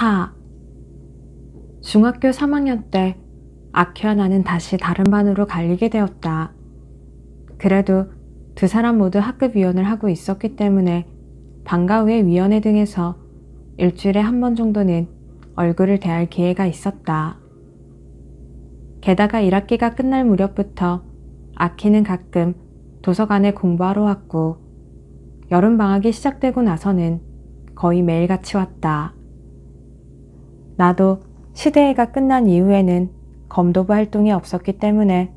4. 중학교 3학년 때 아키와 나는 다시 다른 반으로 갈리게 되었다. 그래도 두 사람 모두 학급 위원을 하고 있었기 때문에 방과 후의 위원회 등에서 일주일에 한 번 정도는 얼굴을 대할 기회가 있었다. 게다가 1학기가 끝날 무렵부터 아키는 가끔 도서관에 공부하러 왔고 여름방학이 시작되고 나서는 거의 매일같이 왔다. 나도 시대회가 끝난 이후에는 검도부 활동이 없었기 때문에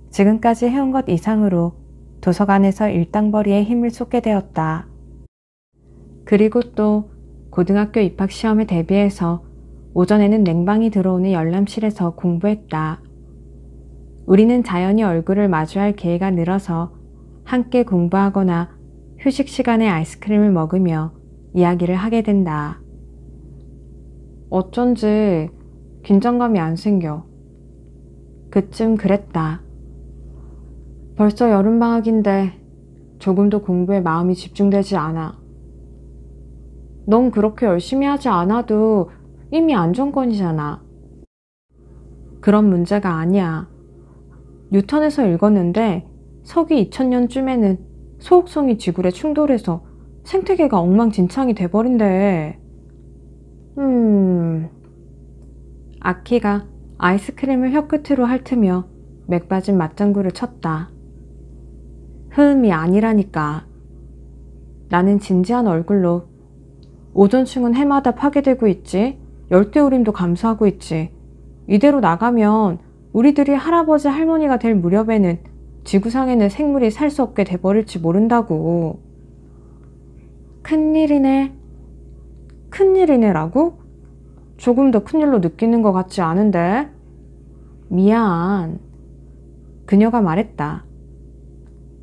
지금까지 해온 것 이상으로 도서관에서 일당벌이에 힘을 쏟게 되었다. 그리고 또 고등학교 입학시험에 대비해서 오전에는 냉방이 들어오는 열람실에서 공부했다. 우리는 자연히 얼굴을 마주할 기회가 늘어서 함께 공부하거나 휴식 시간에 아이스크림을 먹으며 이야기를 하게 된다. 어쩐지 긴장감이 안 생겨. 그쯤 그랬다. 벌써 여름방학인데 조금도 공부에 마음이 집중되지 않아. 넌 그렇게 열심히 하지 않아도 이미 안정권이잖아. 그런 문제가 아니야. 뉴턴에서 읽었는데 서기 2000년쯤에는 소옥성이 지구에 충돌해서 생태계가 엉망진창이 돼버린대. 아키가 아이스크림을 혀끝으로 핥으며 맥 빠진 맞장구를 쳤다. 흠이 아니라니까. 나는 진지한 얼굴로 오존층은 해마다 파괴되고 있지. 열대우림도 감소하고 있지. 이대로 나가면 우리들이 할아버지 할머니가 될 무렵에는 지구상에는 생물이 살 수 없게 돼버릴지 모른다고. 큰일이네. 큰일이네라고? 조금 더 큰일로 느끼는 것 같지 않은데? 미안. 그녀가 말했다.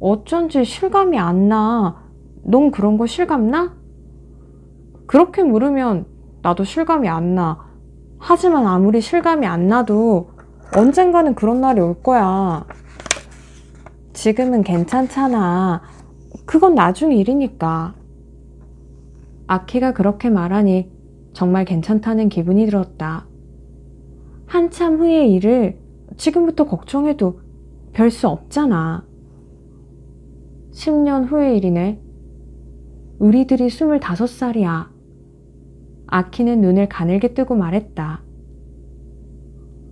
어쩐지 실감이 안 나. 넌 그런 거 실감나? 그렇게 물으면 나도 실감이 안 나. 하지만 아무리 실감이 안 나도 언젠가는 그런 날이 올 거야. 지금은 괜찮잖아. 그건 나중 일이니까. 아키가 그렇게 말하니 정말 괜찮다는 기분이 들었다. 한참 후의 일을 지금부터 걱정해도 별 수 없잖아. 10년 후의 일이네. 우리들이 25살이야. 아키는 눈을 가늘게 뜨고 말했다.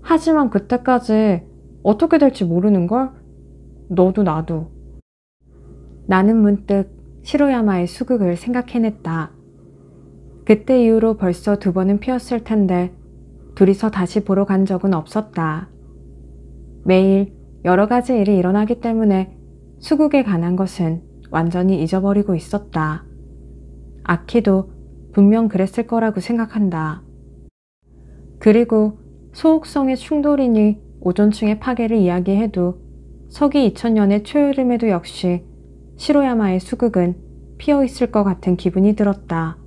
하지만 그때까지 어떻게 될지 모르는걸? 너도 나도. 나는 문득 시로야마의 수국을 생각해냈다. 그때 이후로 벌써 2번은 피었을 텐데 둘이서 다시 보러 간 적은 없었다. 매일 여러 가지 일이 일어나기 때문에 수국에 관한 것은 완전히 잊어버리고 있었다. 아키도 분명 그랬을 거라고 생각한다. 그리고 소옥성의 충돌이니 오존층의 파괴를 이야기해도 서기 2000년의 초여름에도 역시 시로야마의 수국은 피어있을 것 같은 기분이 들었다.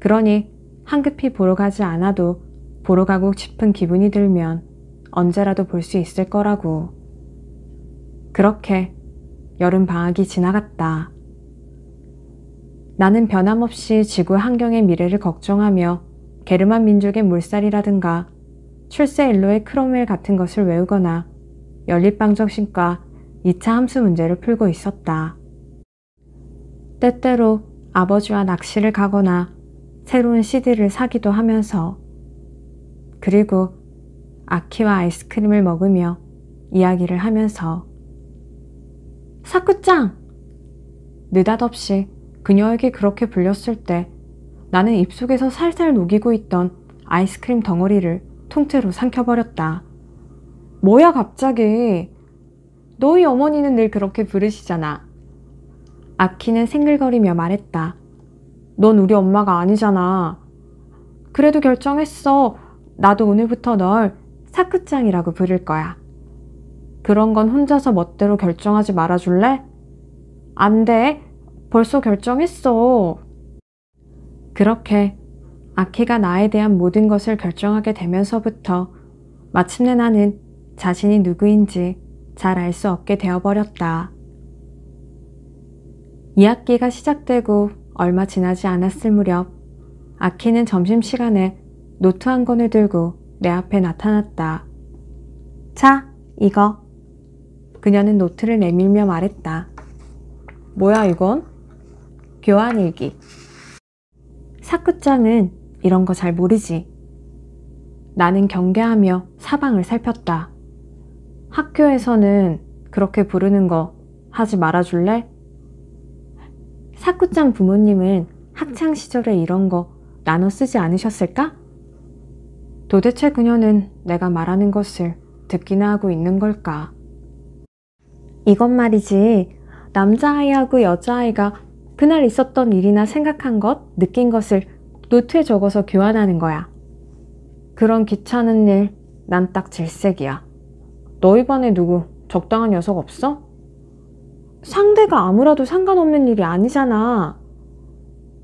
그러니 한급히 보러 가지 않아도 보러 가고 싶은 기분이 들면 언제라도 볼 수 있을 거라고. 그렇게 여름 방학이 지나갔다. 나는 변함없이 지구 환경의 미래를 걱정하며 게르만 민족의 물살이라든가 출세일로의 크롬웰 같은 것을 외우거나 연립방정식과 2차 함수 문제를 풀고 있었다. 때때로 아버지와 낚시를 가거나 새로운 CD를 사기도 하면서, 그리고 아키와 아이스크림을 먹으며 이야기를 하면서. 사쿠짱! 느닷없이 그녀에게 그렇게 불렸을 때 나는 입속에서 살살 녹이고 있던 아이스크림 덩어리를 통째로 삼켜버렸다. 뭐야 갑자기. 너희 어머니는 늘 그렇게 부르시잖아. 아키는 생글거리며 말했다. 넌 우리 엄마가 아니잖아. 그래도 결정했어. 나도 오늘부터 널 사쿠짱이라고 부를 거야. 그런 건 혼자서 멋대로 결정하지 말아줄래? 안 돼. 벌써 결정했어. 그렇게 아키가 나에 대한 모든 것을 결정하게 되면서부터 마침내 나는 자신이 누구인지 잘 알 수 없게 되어버렸다. 2학기가 시작되고 얼마 지나지 않았을 무렵 아키는 점심시간에 노트 한 권을 들고 내 앞에 나타났다. 자, 이거. 그녀는 노트를 내밀며 말했다. 뭐야 이건? 교환일기. 사쿠짱은 이런 거 잘 모르지. 나는 경계하며 사방을 살폈다. 학교에서는 그렇게 부르는 거 하지 말아줄래? 사쿠짱 부모님은 학창시절에 이런 거 나눠 쓰지 않으셨을까? 도대체 그녀는 내가 말하는 것을 듣기나 하고 있는 걸까? 이건 말이지, 남자아이하고 여자아이가 그날 있었던 일이나 생각한 것, 느낀 것을 노트에 적어서 교환하는 거야. 그런 귀찮은 일, 난 딱 질색이야. 너희 반에 누구 적당한 녀석 없어? 상대가 아무라도 상관없는 일이 아니잖아.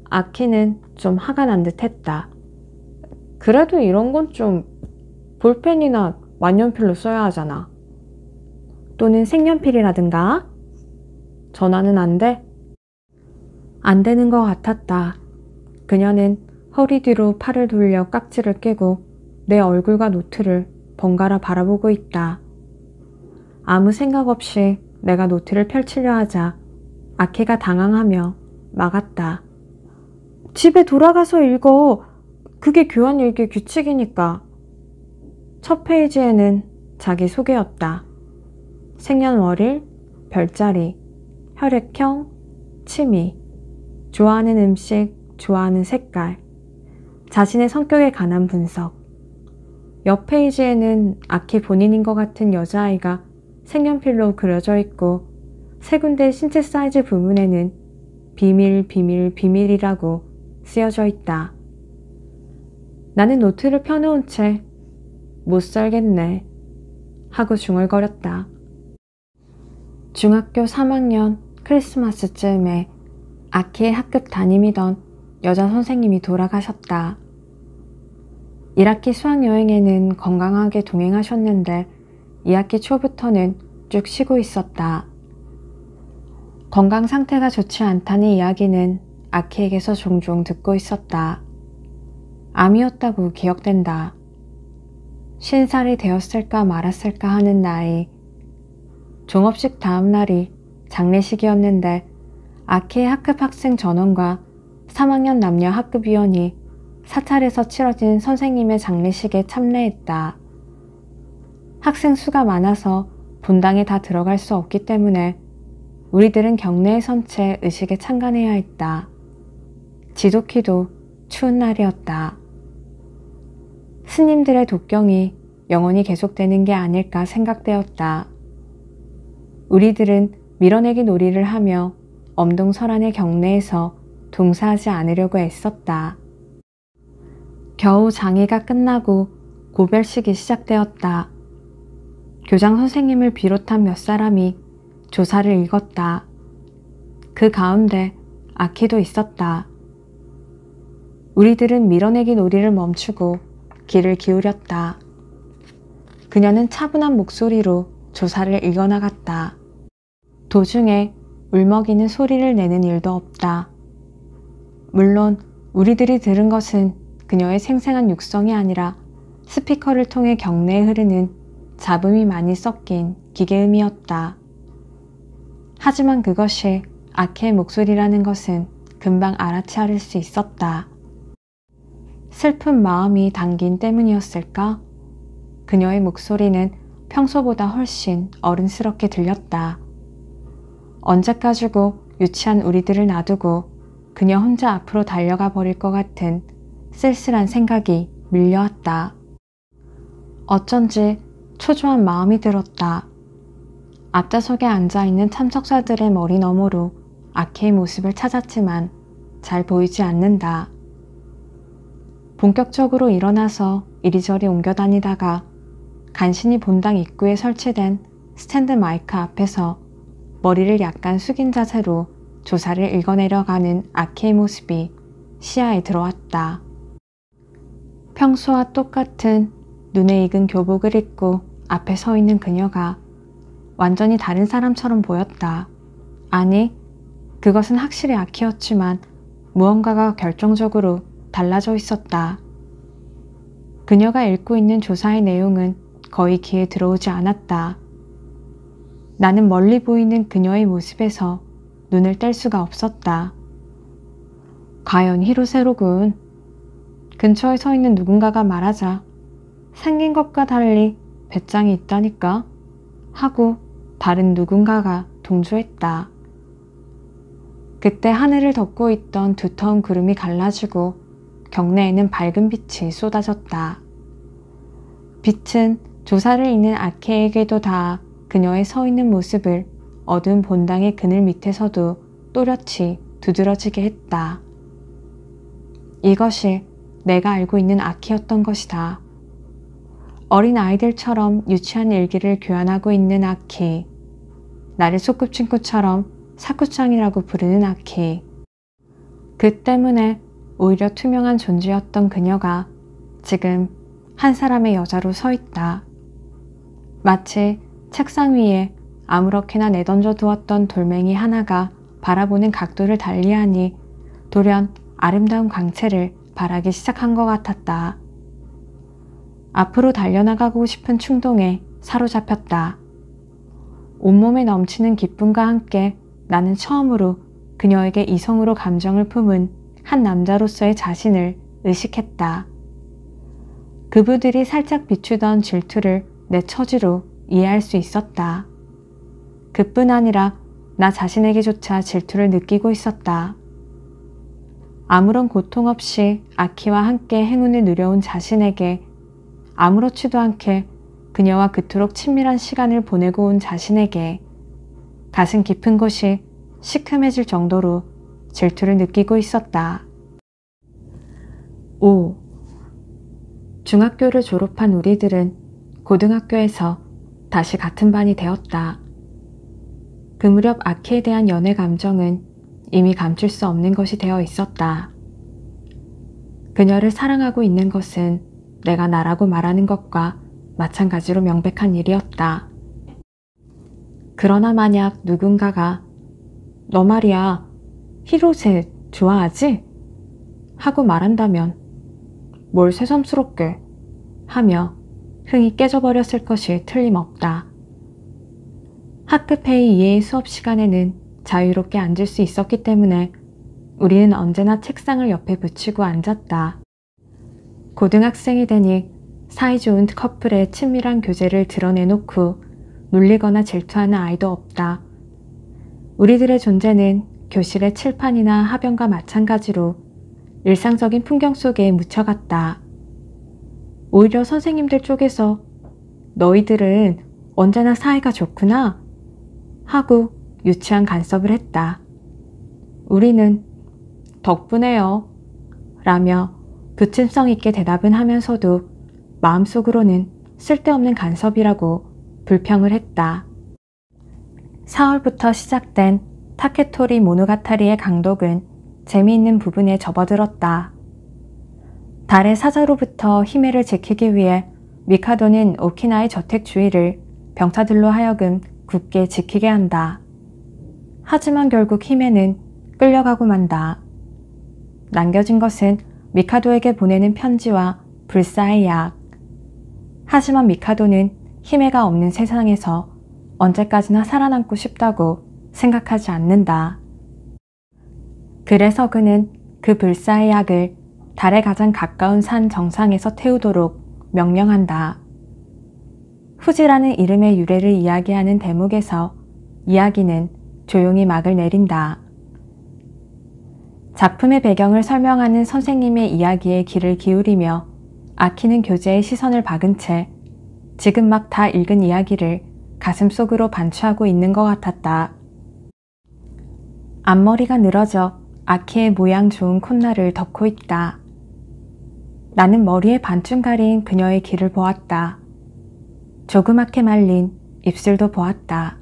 아키는 좀 화가 난 듯 했다. 그래도 이런 건 좀 볼펜이나 만년필로 써야 하잖아. 또는 색연필이라든가? 전화는 안 돼? 안 되는 것 같았다. 그녀는 허리 뒤로 팔을 돌려 깍지를 끼고 내 얼굴과 노트를 번갈아 바라보고 있다. 아무 생각 없이 내가 노트를 펼치려 하자 아키가 당황하며 막았다. 집에 돌아가서 읽어. 그게 교환일기 규칙이니까. 첫 페이지에는 자기 소개였다. 생년월일, 별자리, 혈액형, 취미, 좋아하는 음식, 좋아하는 색깔, 자신의 성격에 관한 분석. 옆 페이지에는 아키 본인인 것 같은 여자아이가 색연필로 그려져 있고 세 군데 신체 사이즈 부분에는 비밀, 비밀, 비밀이라고 쓰여져 있다. 나는 노트를 펴놓은 채 못 살겠네 하고 중얼거렸다. 중학교 3학년 크리스마스쯤에 아키의 학급 담임이던 여자 선생님이 돌아가셨다. 1학기 수학여행에는 건강하게 동행하셨는데 2학기 초부터는 쭉 쉬고 있었다. 건강 상태가 좋지 않다는 이야기는 아키에게서 종종 듣고 있었다. 암이었다고 기억된다. 50살이 되었을까 말았을까 하는 나이. 종업식 다음 날이 장례식이었는데 아키의 학급 학생 전원과 3학년 남녀 학급위원이 사찰에서 치러진 선생님의 장례식에 참례했다. 학생 수가 많아서 본당에 다 들어갈 수 없기 때문에 우리들은 경내에 선 채 의식에 참관해야 했다. 지독히도 추운 날이었다. 스님들의 독경이 영원히 계속되는 게 아닐까 생각되었다. 우리들은 밀어내기 놀이를 하며 엄동설안의 경내에서 동사하지 않으려고 애썼다. 겨우 장의가 끝나고 고별식이 시작되었다. 교장 선생님을 비롯한 몇 사람이 조사를 읽었다. 그 가운데 아키도 있었다. 우리들은 밀어내기 놀이를 멈추고 귀를 기울였다. 그녀는 차분한 목소리로 조사를 읽어나갔다. 도중에 울먹이는 소리를 내는 일도 없다. 물론 우리들이 들은 것은 그녀의 생생한 육성이 아니라 스피커를 통해 경내에 흐르는 잡음이 많이 섞인 기계음이었다. 하지만 그것이 아키의 목소리라는 것은 금방 알아차릴 수 있었다. 슬픈 마음이 담긴 때문이었을까? 그녀의 목소리는 평소보다 훨씬 어른스럽게 들렸다. 언제까지고 유치한 우리들을 놔두고 그녀 혼자 앞으로 달려가 버릴 것 같은 쓸쓸한 생각이 밀려왔다. 어쩐지 초조한 마음이 들었다. 앞좌석에 앉아있는 참석자들의 머리 너머로 아키의 모습을 찾았지만 잘 보이지 않는다. 본격적으로 일어나서 이리저리 옮겨 다니다가 간신히 본당 입구에 설치된 스탠드 마이크 앞에서 머리를 약간 숙인 자세로 조사를 읽어내려가는 아키의 모습이 시야에 들어왔다. 평소와 똑같은 눈에 익은 교복을 입고 앞에 서 있는 그녀가 완전히 다른 사람처럼 보였다. 아니, 그것은 확실히 아키였지만 무언가가 결정적으로 달라져 있었다. 그녀가 읽고 있는 조사의 내용은 거의 귀에 들어오지 않았다. 나는 멀리 보이는 그녀의 모습에서 눈을 뗄 수가 없었다. 과연 히로세로군. 근처에 서 있는 누군가가 말하자 생긴 것과 달리 배짱이 있다니까 하고 다른 누군가가 동조했다. 그때 하늘을 덮고 있던 두터운 구름이 갈라지고 경내에는 밝은 빛이 쏟아졌다. 빛은 조사를 잇는 아키에게도 닿아 그녀의 서 있는 모습을 어두운 본당의 그늘 밑에서도 또렷이 두드러지게 했다. 이것이 내가 알고 있는 아키였던 것이다. 어린 아이들처럼 유치한 일기를 교환하고 있는 아키. 나를 소꿉친구처럼 사쿠짱이라고 부르는 아키. 그 때문에 오히려 투명한 존재였던 그녀가 지금 한 사람의 여자로 서 있다. 마치 책상 위에 아무렇게나 내던져 두었던 돌멩이 하나가 바라보는 각도를 달리하니 돌연 아름다운 광채를 발하기 시작한 것 같았다. 앞으로 달려나가고 싶은 충동에 사로잡혔다. 온몸에 넘치는 기쁨과 함께 나는 처음으로 그녀에게 이성으로 감정을 품은 한 남자로서의 자신을 의식했다. 그부들이 살짝 비추던 질투를 내 처지로 이해할 수 있었다. 그뿐 아니라 나 자신에게조차 질투를 느끼고 있었다. 아무런 고통 없이 아키와 함께 행운을 누려온 자신에게 아무렇지도 않게 그녀와 그토록 친밀한 시간을 보내고 온 자신에게 가슴 깊은 곳이 시큼해질 정도로 질투를 느끼고 있었다. 5. 중학교를 졸업한 우리들은 고등학교에서 다시 같은 반이 되었다. 그 무렵 아키에 대한 연애 감정은 이미 감출 수 없는 것이 되어 있었다. 그녀를 사랑하고 있는 것은 내가 나라고 말하는 것과 마찬가지로 명백한 일이었다. 그러나 만약 누군가가 너 말이야 히로세 좋아하지? 하고 말한다면 뭘 새삼스럽게 하며 흥이 깨져버렸을 것이 틀림없다. 학급 회의 이해의 수업 시간에는 자유롭게 앉을 수 있었기 때문에 우리는 언제나 책상을 옆에 붙이고 앉았다. 고등학생이 되니 사이좋은 커플의 친밀한 교제를 드러내놓고 놀리거나 질투하는 아이도 없다. 우리들의 존재는 교실의 칠판이나 하변과 마찬가지로 일상적인 풍경 속에 묻혀갔다. 오히려 선생님들 쪽에서 너희들은 언제나 사이가 좋구나 하고 유치한 간섭을 했다. 우리는 덕분에요 라며 부침성 있게 대답은 하면서도 마음속으로는 쓸데없는 간섭이라고 불평을 했다. 4월부터 시작된 타케토리 모노가타리의 강독은 재미있는 부분에 접어들었다. 달의 사자로부터 히메를 지키기 위해 미카도는 오키나의 저택 주위를 병사들로 하여금 굳게 지키게 한다. 하지만 결국 히메는 끌려가고 만다. 남겨진 것은 미카도에게 보내는 편지와 불사의 약. 하지만 미카도는 히메가 없는 세상에서 언제까지나 살아남고 싶다고 생각하지 않는다. 그래서 그는 그 불사의 약을 달에 가장 가까운 산 정상에서 태우도록 명령한다. 후지라는 이름의 유래를 이야기하는 대목에서 이야기는 조용히 막을 내린다. 작품의 배경을 설명하는 선생님의 이야기에 귀를 기울이며 아키는 교재의 시선을 박은 채 지금 막 다 읽은 이야기를 가슴속으로 반추하고 있는 것 같았다. 앞머리가 늘어져 아키의 모양 좋은 콧날을 덮고 있다. 나는 머리에 반쯤 가린 그녀의 귀를 보았다. 조그맣게 말린 입술도 보았다.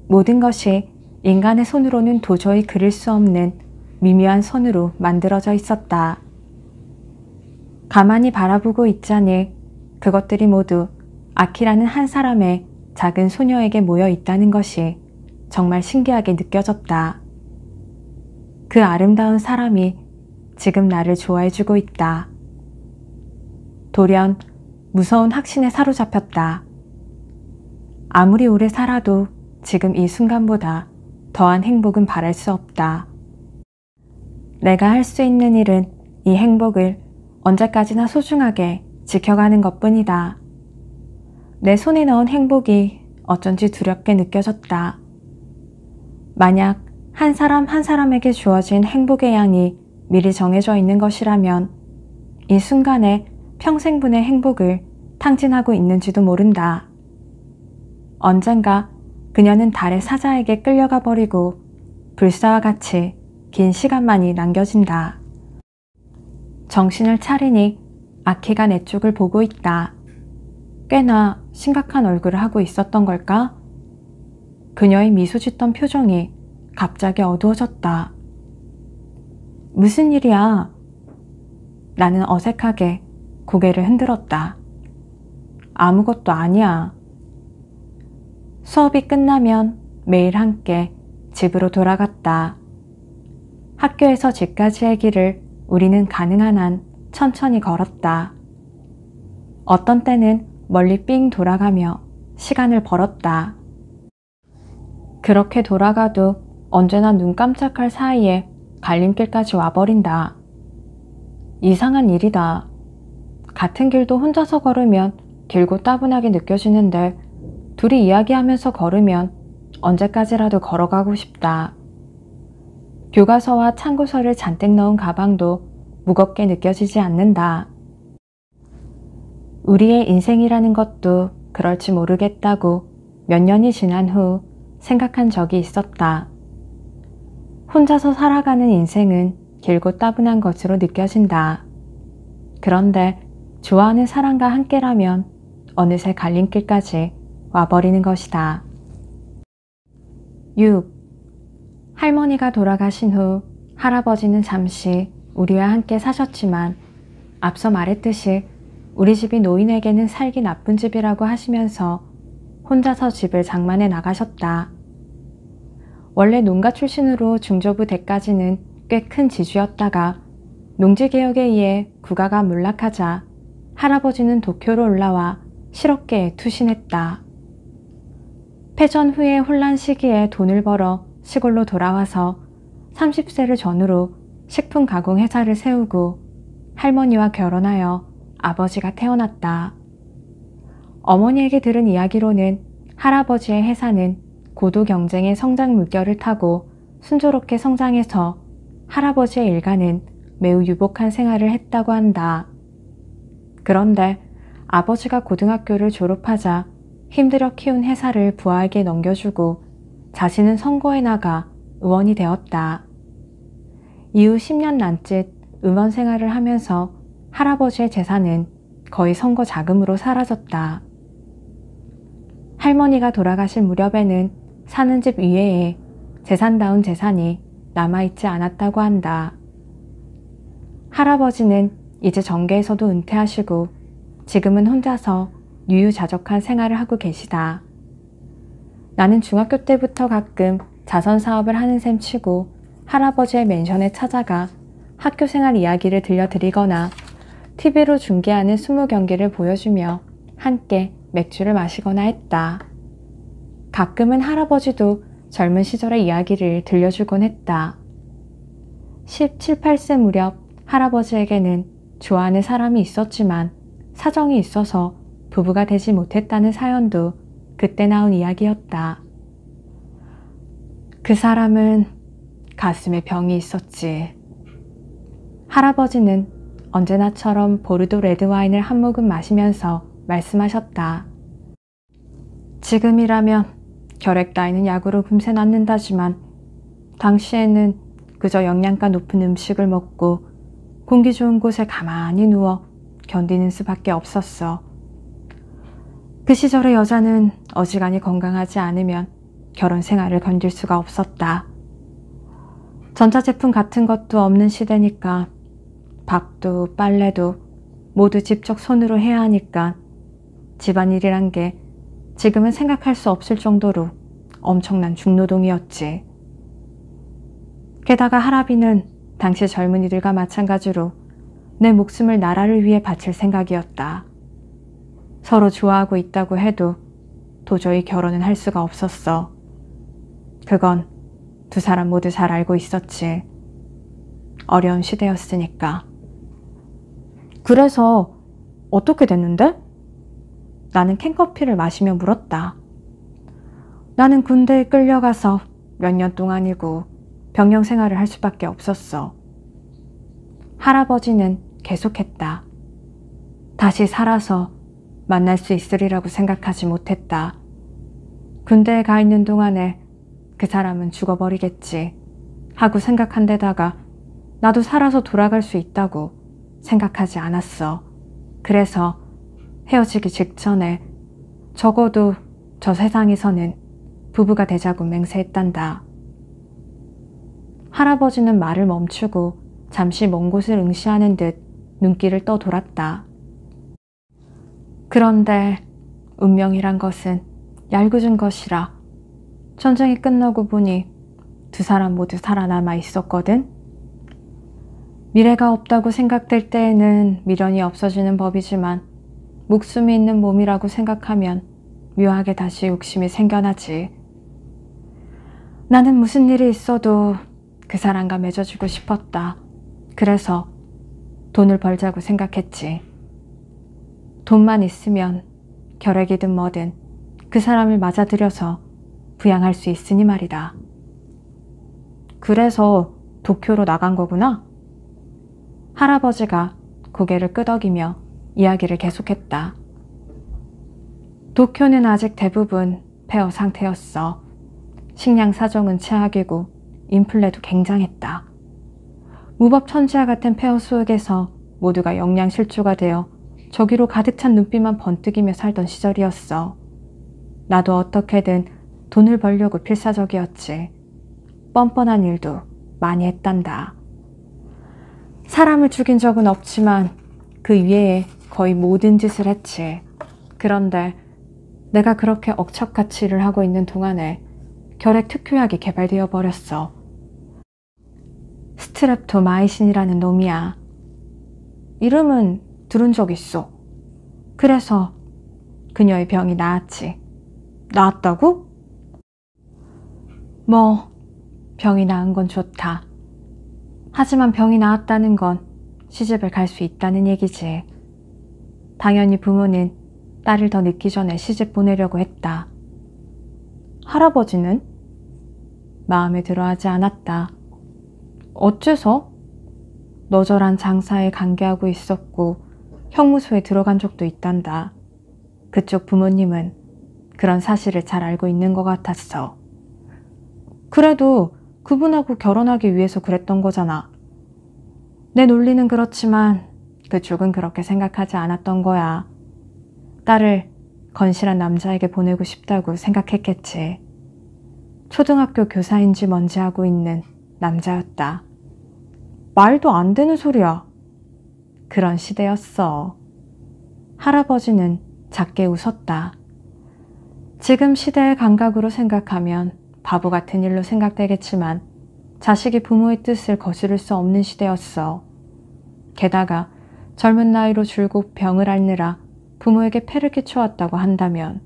모든 것이 인간의 손으로는 도저히 그릴 수 없는 미묘한 선으로 만들어져 있었다. 가만히 바라보고 있자니 그것들이 모두 아키라는 한 사람의 작은 소녀에게 모여 있다는 것이 정말 신기하게 느껴졌다. 그 아름다운 사람이 지금 나를 좋아해주고 있다. 돌연 무서운 확신에 사로잡혔다. 아무리 오래 살아도 지금 이 순간보다 더한 행복은 바랄 수 없다. 내가 할 수 있는 일은 이 행복을 언제까지나 소중하게 지켜가는 것뿐이다. 내 손에 넣은 행복이 어쩐지 두렵게 느껴졌다. 만약 한 사람 한 사람에게 주어진 행복의 양이 미리 정해져 있는 것이라면 이 순간에 평생분의 행복을 탕진하고 있는지도 모른다. 언젠가 그녀는 달의 사자에게 끌려가 버리고 불사와 같이 긴 시간만이 남겨진다. 정신을 차리니 아키가 내 쪽을 보고 있다. 꽤나 심각한 얼굴을 하고 있었던 걸까? 그녀의 미소 짓던 표정이 갑자기 어두워졌다. 무슨 일이야? 나는 어색하게 고개를 흔들었다. 아무것도 아니야. 수업이 끝나면 매일 함께 집으로 돌아갔다. 학교에서 집까지의 길을 우리는 가능한 한 천천히 걸었다. 어떤 때는 멀리 삥 돌아가며 시간을 벌었다. 그렇게 돌아가도 언제나 눈 깜짝할 사이에 갈림길까지 와버린다. 이상한 일이다. 같은 길도 혼자서 걸으면 길고 따분하게 느껴지는데 둘이 이야기하면서 걸으면 언제까지라도 걸어가고 싶다. 교과서와 참고서를 잔뜩 넣은 가방도 무겁게 느껴지지 않는다. 우리의 인생이라는 것도 그럴지 모르겠다고 몇 년이 지난 후 생각한 적이 있었다. 혼자서 살아가는 인생은 길고 따분한 것으로 느껴진다. 그런데 좋아하는 사람과 함께라면 어느새 갈림길까지 와버리는 것이다. 6. 할머니가 돌아가신 후 할아버지는 잠시 우리와 함께 사셨지만 앞서 말했듯이 우리 집이 노인에게는 살기 나쁜 집이라고 하시면서 혼자서 집을 장만해 나가셨다. 원래 농가 출신으로 중저부 대까지는 꽤 큰 지주였다가 농지개혁에 의해 국가가 몰락하자 할아버지는 도쿄로 올라와 실업계에 투신했다. 패전 후의 혼란 시기에 돈을 벌어 시골로 돌아와서 30세를 전후로 식품 가공 회사를 세우고 할머니와 결혼하여 아버지가 태어났다. 어머니에게 들은 이야기로는 할아버지의 회사는 고도 경쟁의 성장 물결을 타고 순조롭게 성장해서 할아버지의 일가는 매우 유복한 생활을 했다고 한다. 그런데 아버지가 고등학교를 졸업하자 힘들어 키운 회사를 부하에게 넘겨주고 자신은 선거에 나가 의원이 되었다. 이후 10년 남짓 의원 생활을 하면서 할아버지의 재산은 거의 선거 자금으로 사라졌다. 할머니가 돌아가실 무렵에는 사는 집 이외에 재산다운 재산이 남아있지 않았다고 한다. 할아버지는 이제 정계에서도 은퇴하시고 지금은 혼자서 유유자적한 생활을 하고 계시다. 나는 중학교 때부터 가끔 자선 사업을 하는 셈 치고 할아버지의 맨션에 찾아가 학교 생활 이야기를 들려드리거나 TV로 중계하는 수무 경기를 보여주며 함께 맥주를 마시거나 했다. 가끔은 할아버지도 젊은 시절의 이야기를 들려주곤 했다. 17, 8세 무렵 할아버지에게는 좋아하는 사람이 있었지만 사정이 있어서 부부가 되지 못했다는 사연도 그때 나온 이야기였다. 그 사람은 가슴에 병이 있었지. 할아버지는 언제나처럼 보르도 레드와인을 한 모금 마시면서 말씀하셨다. 지금이라면 결핵 따위는 약으로 금세 낫는다지만 당시에는 그저 영양가 높은 음식을 먹고 공기 좋은 곳에 가만히 누워 견디는 수밖에 없었어. 그 시절의 여자는 어지간히 건강하지 않으면 결혼 생활을 견딜 수가 없었다. 전자제품 같은 것도 없는 시대니까 밥도 빨래도 모두 직접 손으로 해야 하니까 집안일이란 게 지금은 생각할 수 없을 정도로 엄청난 중노동이었지. 게다가 할아비는 당시 젊은이들과 마찬가지로 내 목숨을 나라를 위해 바칠 생각이었다. 서로 좋아하고 있다고 해도 도저히 결혼은 할 수가 없었어. 그건 두 사람 모두 잘 알고 있었지. 어려운 시대였으니까. 그래서 어떻게 됐는데? 나는 캔커피를 마시며 물었다. 나는 군대에 끌려가서 몇 년 동안이고 병영 생활을 할 수밖에 없었어. 할아버지는 계속했다. 다시 살아서 만날 수 있으리라고 생각하지 못했다. 군대에 가 있는 동안에 그 사람은 죽어버리겠지 하고 생각한 데다가 나도 살아서 돌아갈 수 있다고 생각하지 않았어. 그래서 헤어지기 직전에 적어도 저 세상에서는 부부가 되자고 맹세했단다. 할아버지는 말을 멈추고 잠시 먼 곳을 응시하는 듯 눈길을 떠돌았다. 그런데 운명이란 것은 얄궂은 것이라 전쟁이 끝나고 보니 두 사람 모두 살아남아 있었거든. 미래가 없다고 생각될 때에는 미련이 없어지는 법이지만 목숨이 있는 몸이라고 생각하면 묘하게 다시 욕심이 생겨나지. 나는 무슨 일이 있어도 그 사람과 맺어주고 싶었다. 그래서 돈을 벌자고 생각했지. 돈만 있으면 결핵이든 뭐든 그 사람을 맞아들여서 부양할 수 있으니 말이다. 그래서 도쿄로 나간 거구나? 할아버지가 고개를 끄덕이며 이야기를 계속했다. 도쿄는 아직 대부분 폐허 상태였어. 식량 사정은 최악이고 인플레도 굉장했다. 무법천지와 같은 폐허 수역에서 모두가 영양실조가 되어 저기로 가득 찬 눈빛만 번뜩이며 살던 시절이었어. 나도 어떻게든 돈을 벌려고 필사적이었지. 뻔뻔한 일도 많이 했단다. 사람을 죽인 적은 없지만 그 위에 거의 모든 짓을 했지. 그런데 내가 그렇게 억척같이 일을 하고 있는 동안에 결핵 특효약이 개발되어 버렸어. 스트랩토마이신이라는 놈이야. 이름은 들은 적 있어. 그래서 그녀의 병이 나았지. 나았다고? 뭐 병이 나은 건 좋다. 하지만 병이 나았다는 건 시집을 갈 수 있다는 얘기지. 당연히 부모는 딸을 더 늦기 전에 시집 보내려고 했다. 할아버지는 마음에 들어하지 않았다. 어째서? 너절한 장사에 관계하고 있었고 형무소에 들어간 적도 있단다. 그쪽 부모님은 그런 사실을 잘 알고 있는 것 같았어. 그래도 그분하고 결혼하기 위해서 그랬던 거잖아. 내 논리는 그렇지만 그쪽은 그렇게 생각하지 않았던 거야. 딸을 건실한 남자에게 보내고 싶다고 생각했겠지. 초등학교 교사인지 뭔지 하고 있는 남자였다. 말도 안 되는 소리야. 그런 시대였어. 할아버지는 작게 웃었다. 지금 시대의 감각으로 생각하면 바보 같은 일로 생각되겠지만 자식이 부모의 뜻을 거스를 수 없는 시대였어. 게다가 젊은 나이로 줄곧 병을 앓느라 부모에게 폐를 끼쳐왔다고 한다면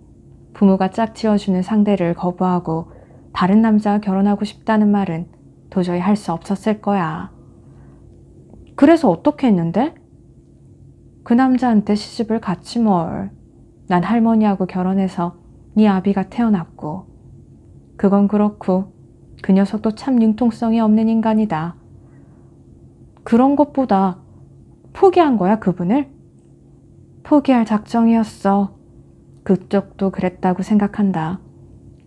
부모가 짝지어주는 상대를 거부하고 다른 남자와 결혼하고 싶다는 말은 도저히 할 수 없었을 거야. 그래서 어떻게 했는데? 그 남자한테 시집을 갔지 뭘. 난 할머니하고 결혼해서 네 아비가 태어났고. 그건 그렇고 그 녀석도 참 융통성이 없는 인간이다. 그런 것보다 포기한 거야, 그분을? 포기할 작정이었어. 그쪽도 그랬다고 생각한다.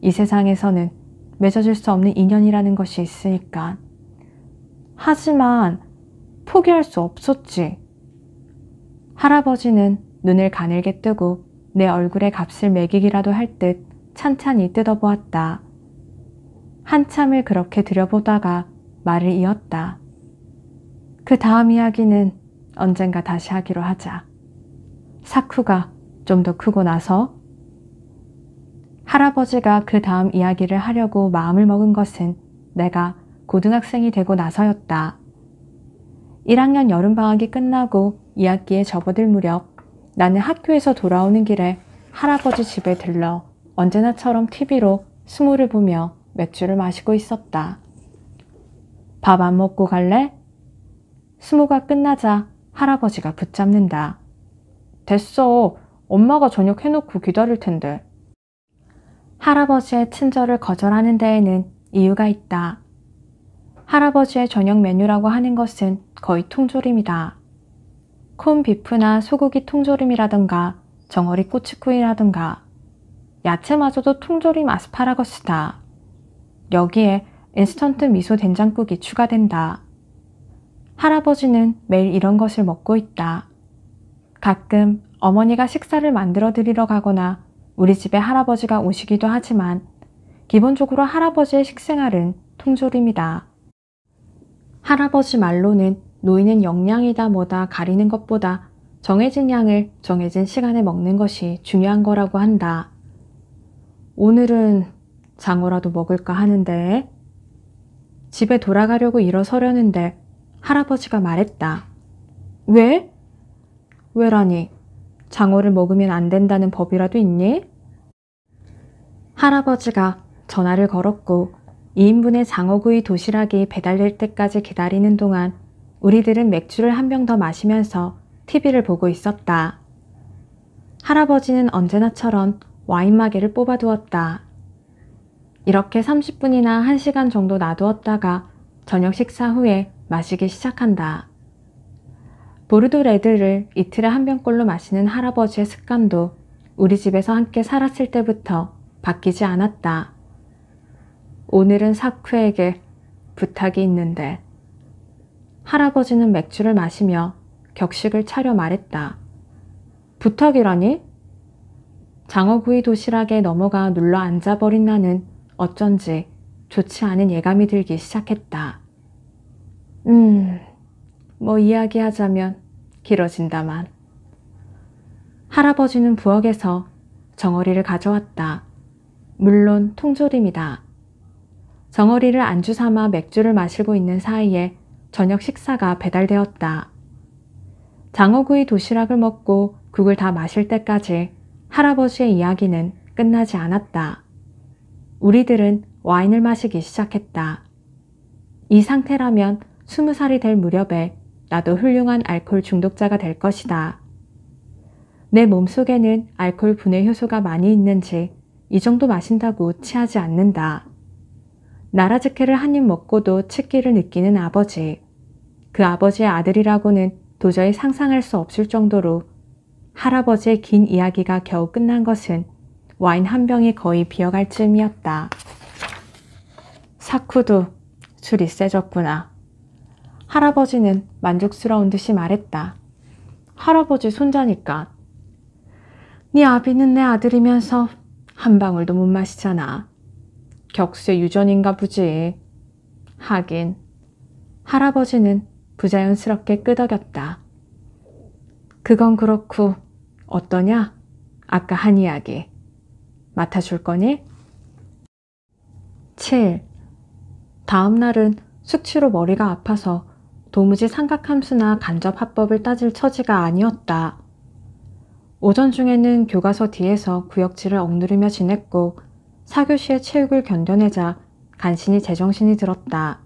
이 세상에서는 맺어질 수 없는 인연이라는 것이 있으니까. 하지만 포기할 수 없었지. 할아버지는 눈을 가늘게 뜨고 내 얼굴에 값을 매기기라도 할 듯 찬찬히 뜯어보았다. 한참을 그렇게 들여보다가 말을 이었다. 그 다음 이야기는 언젠가 다시 하기로 하자. 사쿠가 좀 더 크고 나서 할아버지가 그 다음 이야기를 하려고 마음을 먹은 것은 내가 고등학생이 되고 나서였다. 1학년 여름방학이 끝나고 2학기에 접어들 무렵 나는 학교에서 돌아오는 길에 할아버지 집에 들러 언제나처럼 TV로 스모를 보며 맥주를 마시고 있었다. 밥 안 먹고 갈래? 스모가 끝나자 할아버지가 붙잡는다. 됐어. 엄마가 저녁 해놓고 기다릴 텐데. 할아버지의 친절을 거절하는 데에는 이유가 있다. 할아버지의 저녁 메뉴라고 하는 것은 거의 통조림이다. 콘비프나 소고기 통조림이라던가 정어리 꼬치구이라던가 야채마저도 통조림 아스파라거스다. 여기에 인스턴트 미소 된장국이 추가된다. 할아버지는 매일 이런 것을 먹고 있다. 가끔 어머니가 식사를 만들어 드리러 가거나 우리 집에 할아버지가 오시기도 하지만 기본적으로 할아버지의 식생활은 통조림이다. 할아버지 말로는 노인은 영양이다 뭐다 가리는 것보다 정해진 양을 정해진 시간에 먹는 것이 중요한 거라고 한다. 오늘은 장어라도 먹을까 하는데. 집에 돌아가려고 일어서려는데 할아버지가 말했다. 왜? 왜라니? 장어를 먹으면 안 된다는 법이라도 있니? 할아버지가 전화를 걸었고 2인분의 장어구이 도시락이 배달될 때까지 기다리는 동안 우리들은 맥주를 한 병 더 마시면서 TV를 보고 있었다. 할아버지는 언제나처럼 와인마개를 뽑아두었다. 이렇게 30분이나 1시간 정도 놔두었다가 저녁 식사 후에 마시기 시작한다. 보르도 레드를 이틀에 한 병꼴로 마시는 할아버지의 습관도 우리 집에서 함께 살았을 때부터 바뀌지 않았다. 오늘은 사쿠에게 부탁이 있는데. 할아버지는 맥주를 마시며 격식을 차려 말했다. 부탁이라니? 장어구이 도시락에 넘어가 눌러 앉아버린 나는 어쩐지 좋지 않은 예감이 들기 시작했다. 뭐 이야기하자면 길어진다만. 할아버지는 부엌에서 정어리를 가져왔다. 물론 통조림이다. 정어리를 안주 삼아 맥주를 마시고 있는 사이에 저녁 식사가 배달되었다. 장어구이 도시락을 먹고 국을 다 마실 때까지 할아버지의 이야기는 끝나지 않았다. 우리들은 와인을 마시기 시작했다. 이 상태라면 20살이 될 무렵에 나도 훌륭한 알코올 중독자가 될 것이다. 내 몸속에는 알코올 분해 효소가 많이 있는지 이 정도 마신다고 취하지 않는다. 나라즈케를 한 입 먹고도 취기를 느끼는 아버지. 그 아버지의 아들이라고는 도저히 상상할 수 없을 정도로 할아버지의 긴 이야기가 겨우 끝난 것은 와인 한 병이 거의 비어갈 쯤이었다. 사쿠도 술이 세졌구나. 할아버지는 만족스러운 듯이 말했다. 할아버지 손자니까. 네 아비는 내 아들이면서 한 방울도 못 마시잖아. 격수의 유전인가 보지. 하긴. 할아버지는 부자연스럽게 끄덕였다. 그건 그렇고 어떠냐? 아까 한 이야기. 맡아줄 거니? 7. 다음 날은 숙취로 머리가 아파서 도무지 삼각함수나 간접합법을 따질 처지가 아니었다. 오전 중에는 교과서 뒤에서 구역질을 억누르며 지냈고 4교시의 체육을 견뎌내자 간신히 제정신이 들었다.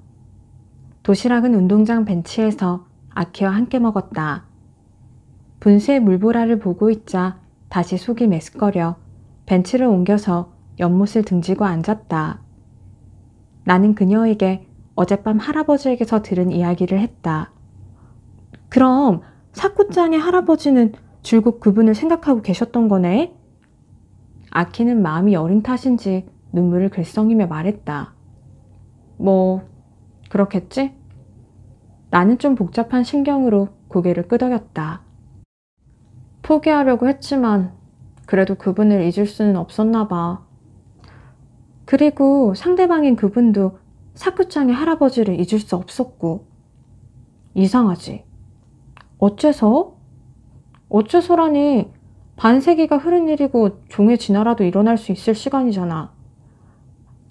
도시락은 운동장 벤치에서 아키와 함께 먹었다. 분수의 물보라를 보고 있자 다시 속이 메스꺼려 벤치를 옮겨서 연못을 등지고 앉았다. 나는 그녀에게 어젯밤 할아버지에게서 들은 이야기를 했다. 그럼 사쿠짱의 할아버지는 줄곧 그분을 생각하고 계셨던 거네? 아키는 마음이 여린 탓인지 눈물을 글썽이며 말했다. 뭐 그렇겠지? 나는 좀 복잡한 심경으로 고개를 끄덕였다. 포기하려고 했지만 그래도 그분을 잊을 수는 없었나 봐. 그리고 상대방인 그분도 사쿠짱의 할아버지를 잊을 수 없었고. 이상하지? 어째서? 어째서라니, 반세기가 흐른 일이고 종의 진화라도 일어날 수 있을 시간이잖아.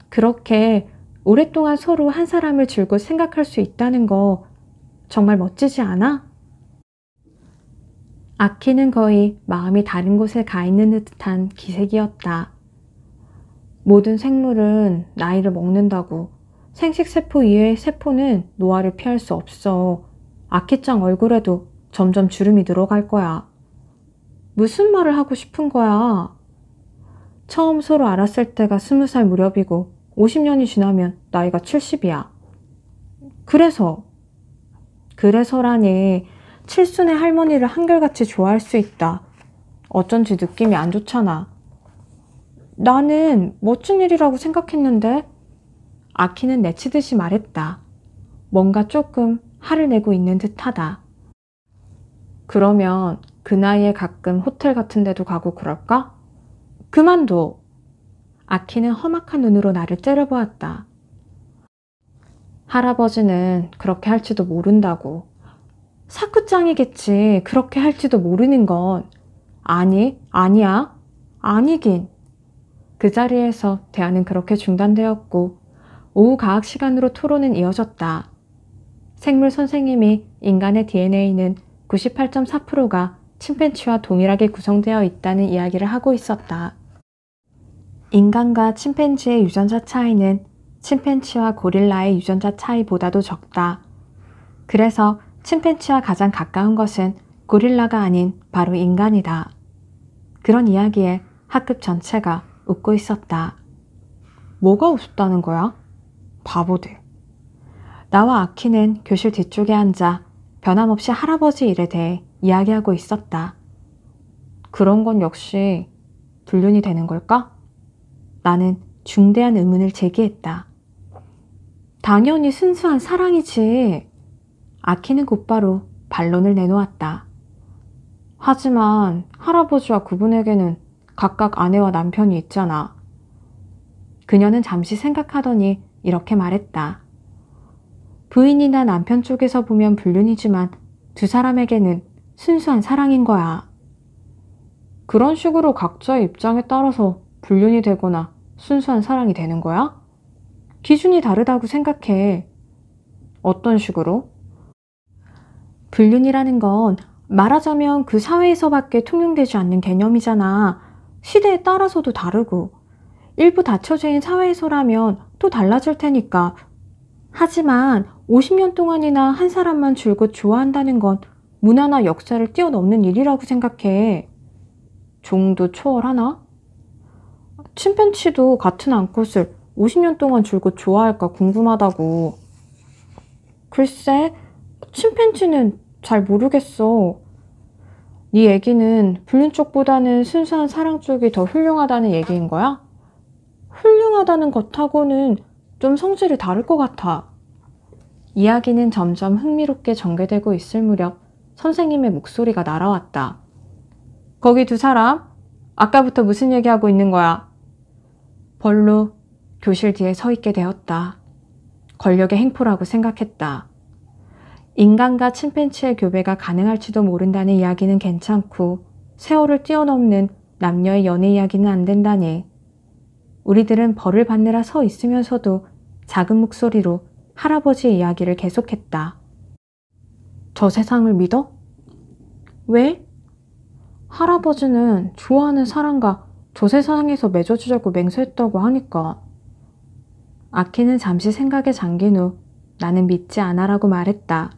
그렇게 오랫동안 서로 한 사람을 줄곧 생각할 수 있다는 거 정말 멋지지 않아? 아키는 거의 마음이 다른 곳에 가 있는 듯한 기색이었다. 모든 생물은 나이를 먹는다고. 생식세포 이외의 세포는 노화를 피할 수 없어. 아키짱 얼굴에도 점점 주름이 늘어갈 거야. 무슨 말을 하고 싶은 거야? 처음 서로 알았을 때가 20살 무렵이고 50년이 지나면 나이가 70이야. 그래서라니 칠순의 할머니를 한결같이 좋아할 수 있다. 어쩐지 느낌이 안 좋잖아. 나는 멋진 일이라고 생각했는데? 아키는 내치듯이 말했다. 뭔가 조금 화를 내고 있는 듯하다. 그러면 그 나이에 가끔 호텔 같은 데도 가고 그럴까? 그만둬. 아키는 험악한 눈으로 나를 째려보았다. 할아버지는 그렇게 할지도 모른다고. 사쿠짱이겠지. 그렇게 할지도 모르는 건. 아니야. 아니긴. 그 자리에서 대화는 그렇게 중단되었고 오후 과학 시간으로 토론은 이어졌다. 생물 선생님이 인간의 DNA는 98.4%가 침팬지와 동일하게 구성되어 있다는 이야기를 하고 있었다. 인간과 침팬지의 유전자 차이는 침팬지와 고릴라의 유전자 차이보다도 적다. 그래서 침팬지와 가장 가까운 것은 고릴라가 아닌 바로 인간이다. 그런 이야기에 학급 전체가 웃고 있었다. 뭐가 웃었다는 거야? 바보들. 나와 아키는 교실 뒤쪽에 앉아 변함없이 할아버지 일에 대해 이야기하고 있었다. 그런 건 역시 불륜이 되는 걸까? 나는 중대한 의문을 제기했다. 당연히 순수한 사랑이지. 아키는 곧바로 반론을 내놓았다. 하지만 할아버지와 그분에게는 각각 아내와 남편이 있잖아. 그녀는 잠시 생각하더니 이렇게 말했다. 부인이나 남편 쪽에서 보면 불륜이지만 두 사람에게는 순수한 사랑인 거야. 그런 식으로 각자의 입장에 따라서 불륜이 되거나 순수한 사랑이 되는 거야? 기준이 다르다고 생각해. 어떤 식으로? 불륜이라는 건 말하자면 그 사회에서밖에 통용되지 않는 개념이잖아. 시대에 따라서도 다르고. 일부 다처제인 사회에서라면 또 달라질 테니까. 하지만 50년 동안이나 한 사람만 줄곧 좋아한다는 건 문화나 역사를 뛰어넘는 일이라고 생각해. 종도 초월하나? 침팬치도 같은 암컷을 50년 동안 줄곧 좋아할까 궁금하다고. 글쎄, 침팬지는 잘 모르겠어. 네 얘기는 불륜 쪽보다는 순수한 사랑 쪽이 더 훌륭하다는 얘기인 거야? 훌륭하다는 것하고는 좀 성질이 다를 것 같아. 이야기는 점점 흥미롭게 전개되고 있을 무렵 선생님의 목소리가 날아왔다. 거기 두 사람? 아까부터 무슨 얘기하고 있는 거야? 벌로 교실 뒤에 서 있게 되었다. 권력의 행포라고 생각했다. 인간과 침팬지의 교배가 가능할지도 모른다는 이야기는 괜찮고 세월을 뛰어넘는 남녀의 연애 이야기는 안 된다니. 우리들은 벌을 받느라 서 있으면서도 작은 목소리로 할아버지의 이야기를 계속했다. 저 세상을 믿어? 왜? 할아버지는 좋아하는 사람과 저 세상에서 맺어주자고 맹세했다고 하니까. 아키는 잠시 생각에 잠긴 후 나는 믿지 않아라고 말했다.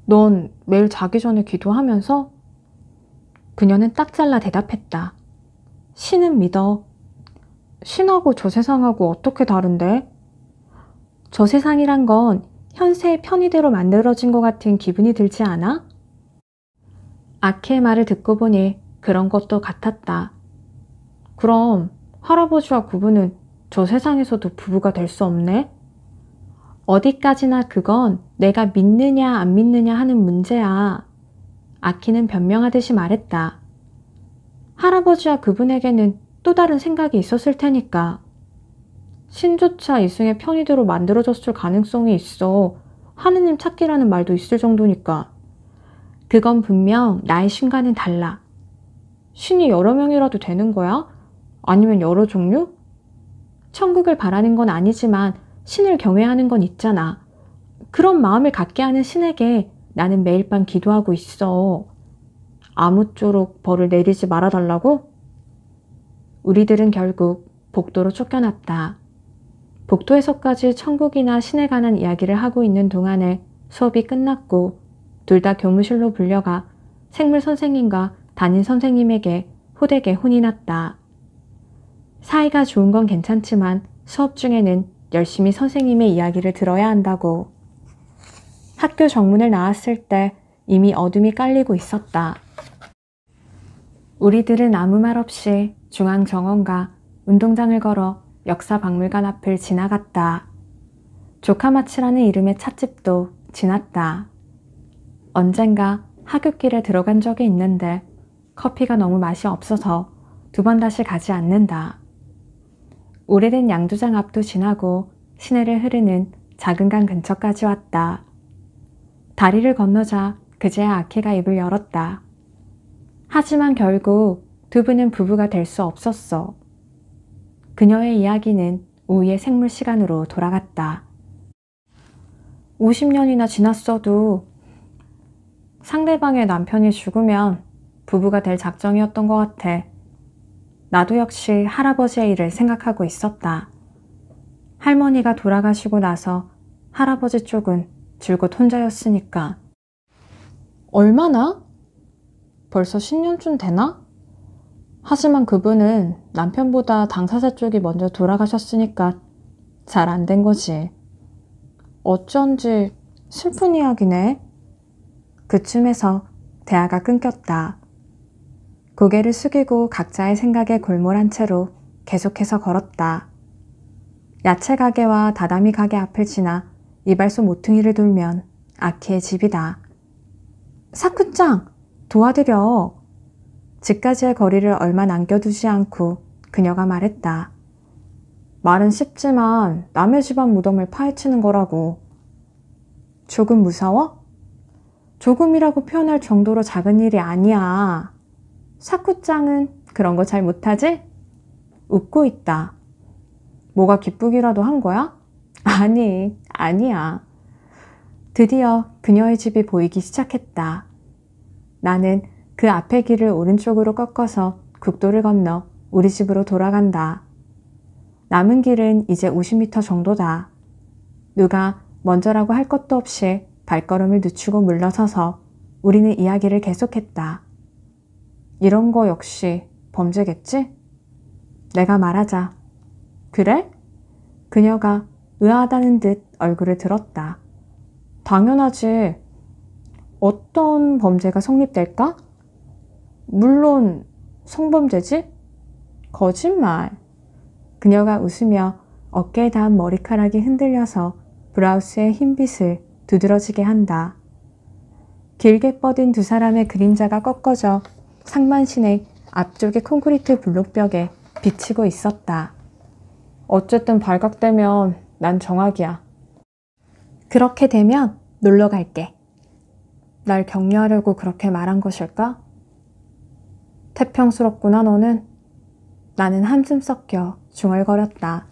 넌 매일 자기 전에 기도하면서? 그녀는 딱 잘라 대답했다. 신은 믿어. 신하고 저 세상하고 어떻게 다른데? 저 세상이란 건 현세의 편의대로 만들어진 것 같은 기분이 들지 않아? 아키의 말을 듣고 보니 그런 것도 같았다. 그럼 할아버지와 부부는 저 세상에서도 부부가 될 수 없네? 어디까지나 그건 내가 믿느냐 안 믿느냐 하는 문제야. 아키는 변명하듯이 말했다. 할아버지와 그분에게는 또 다른 생각이 있었을 테니까. 신조차 이승의 편의대로 만들어졌을 가능성이 있어. 하느님 찾기라는 말도 있을 정도니까. 그건 분명 나의 신과는 달라. 신이 여러 명이라도 되는 거야? 아니면 여러 종류? 천국을 바라는 건 아니지만 신을 경외하는 건 있잖아. 그런 마음을 갖게 하는 신에게 나는 매일 밤 기도하고 있어. 아무쪼록 벌을 내리지 말아달라고? 우리들은 결국 복도로 쫓겨났다. 복도에서까지 천국이나 신에 관한 이야기를 하고 있는 동안에 수업이 끝났고 둘 다 교무실로 불려가 생물 선생님과 담임 선생님에게 호되게 혼이 났다. 사이가 좋은 건 괜찮지만 수업 중에는 열심히 선생님의 이야기를 들어야 한다고. 학교 정문을 나왔을 때 이미 어둠이 깔리고 있었다. 우리들은 아무 말 없이 중앙정원과 운동장을 걸어 역사박물관 앞을 지나갔다. 조카마치라는 이름의 찻집도 지났다. 언젠가 하굣길에 들어간 적이 있는데 커피가 너무 맛이 없어서 2번 다시 가지 않는다. 오래된 양조장 앞도 지나고 시내를 흐르는 작은 강 근처까지 왔다. 다리를 건너자 그제야 아키가 입을 열었다. 하지만 결국 두 분은 부부가 될 수 없었어. 그녀의 이야기는 오후의 생물 시간으로 돌아갔다. 50년이나 지났어도 상대방의 남편이 죽으면 부부가 될 작정이었던 것 같아. 나도 역시 할아버지의 일을 생각하고 있었다. 할머니가 돌아가시고 나서 할아버지 쪽은 줄곧 혼자였으니까. 얼마나? 벌써 10년쯤 되나? 하지만 그분은 남편보다 당사자 쪽이 먼저 돌아가셨으니까 잘 안 된 거지. 어쩐지 슬픈 이야기네. 그쯤에서 대화가 끊겼다. 고개를 숙이고 각자의 생각에 골몰한 채로 계속해서 걸었다. 야채 가게와 다다미 가게 앞을 지나 이발소 모퉁이를 돌면 아키의 집이다. 사쿠짱! 도와드려. 집까지의 거리를 얼마 남겨두지 않고 그녀가 말했다. 말은 쉽지만 남의 집안 무덤을 파헤치는 거라고. 조금 무서워? 조금이라고 표현할 정도로 작은 일이 아니야. 사쿠짱은 그런 거 잘 못하지? 웃고 있다. 뭐가 기쁘기라도 한 거야? 아니, 아니야. 드디어 그녀의 집이 보이기 시작했다. 나는 그 앞의 길을 오른쪽으로 꺾어서 국도를 건너 우리 집으로 돌아간다. 남은 길은 이제 50m 정도다. 누가 먼저라고 할 것도 없이 발걸음을 늦추고 물러서서 우리는 이야기를 계속했다. 이런 거 역시 범죄겠지? 내가 말하자. 그래? 그녀가 의아하다는 듯 얼굴을 들었다. 당연하지. 어떤 범죄가 성립될까? 물론 성범죄지? 거짓말. 그녀가 웃으며 어깨에 닿은 머리카락이 흔들려서 브라우스의 흰빛을 두드러지게 한다. 길게 뻗은 두 사람의 그림자가 꺾어져 상반신의 앞쪽의 콘크리트 블록벽에 비치고 있었다. 어쨌든 발각되면 난 정학이야. 그렇게 되면 놀러 갈게. 날 격려하려고 그렇게 말한 것일까? 태평스럽구나 너는. 나는 한숨 섞여 중얼거렸다.